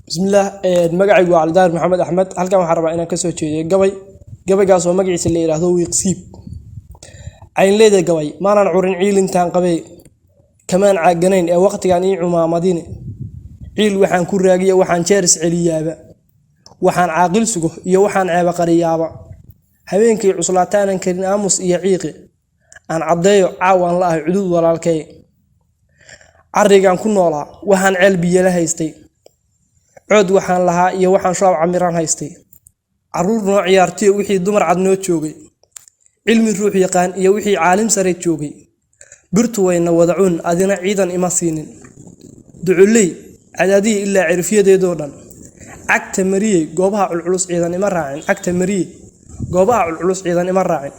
بسم الله مقعي وعلدار محمد أحمد هل كان حرب أنا كسر شيء قبي قاس ومقعي سلي له هو يقصيب عين ليدا قبي ما أنا عورن عيل إنتان قبي كمان عجنين وقت يعني عما مدينة عيل وحن كراجية وحن شارس عليابا وحن عاقل سجه يوحن عبقري يابا هبينك عصلاتان كرين أمس يعيقي عن عضيع عوان الله عدود ولا الكي عرّيقان كنا ولا وحن علبي له يستي عود وحن لها يوحن شاب عمران هيستي عرور نوع عيارتي وحي دمر عدنو تشوقي علم الروح يقان يوحي عالم سريت تشوقي برتوين وضعون أذنا عيدا إماسين دعولي عدادي إلا عرفية دي دوران عكت مريه قوبها العلوس عيدا إمراعين عكت مريه قوبها العلوس عيدا إمراعين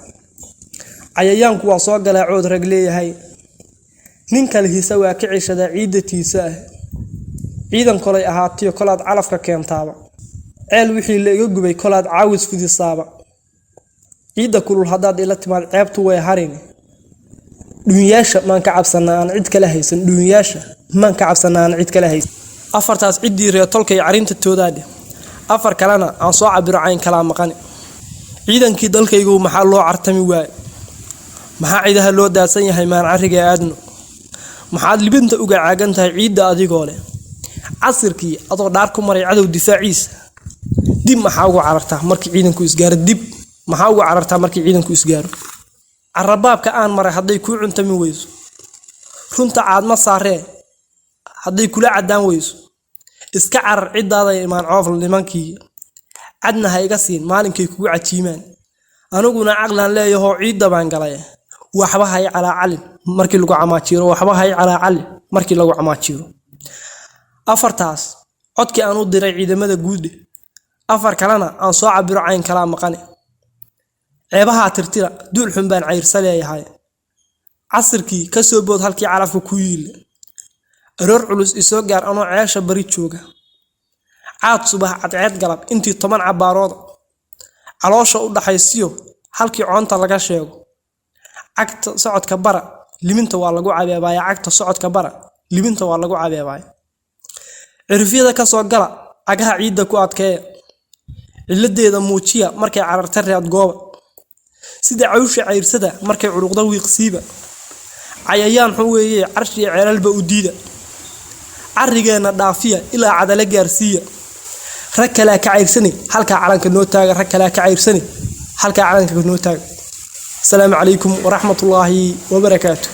عيان كوا صاق لا عود رجلي هاي نينك اللي سوى كعيش دا عيدتي ساه عيدا كلاي أهاتيو كلاد علفك كيم تابع عيل وحي اللي يقبي كلاد عاوز في دي الصابع عيدا كل الحداد إلا تمال عيبتو ويهاريني دنياشا مان كعب سنان عيد كلاهيسن دنياشا مان كعب سنان عيد كلاهيسن أفرتاس عيدي رياطولكي عرينت التودادي أفر كلانا عن صاع برعين كلام مقاني عيدا كي دالكي يقو محال لو عرتمي واي محا عيدها لو داسن يحي مان عرقا آدنو محاد لبنت اوغا عاغنتها عيدا اديغو له عصركي ادو داركو مري عدو دفاعيس دib maxaa ugu carartaa markii ciidanku isgaaro dib maxaa ugu carartaa markii ciidanku isgaaro arabaabka aan maray haday ku cuntami weyso runta aad ma saaree haday kula cadaan weyso iska carar cidaada imaan coofl nimankii adna ha iga siin maalinkay kugu cajiimaan aniguna aqlan leeyahay ciida baan galay waxba hay ala calin markii lagu camaajiro waxba hay ala cali markii lagu camaajiro afartaas codkii aan u diray ciidamada guud afar kalena aan soo cabiro cayn kala maqane ceebaha tirtira duul xun baan cayrsaleeyahay casirkii ka soo bood halkii calafku ku yiil aroor culus isoo gaar anoo ceesha bari jooga caad subax cadceed galab intii 10 cabaarood caloosha u dhaxaysiyo halkii coonta laga sheego cagta socodka bara liminta waa lagu cabeebay cagta socodka bara liminta waa lagu cabeebay cirfiyada ka soo gala agaha ciida ku adkee ciladeeda muujiya markay cararta reed goob sida cawsha cayrsada markay curuqda wiiqsiiba cayayaan xuweeye carshi ceelalba u diida arigeena dhaafiya ilaa cadala gaarsiiya rakala ka cayrsani halka calanka noo taaga rakala ka cayrsani halka calanka noo taaga السلام عليكم ورحمة الله وبركاته.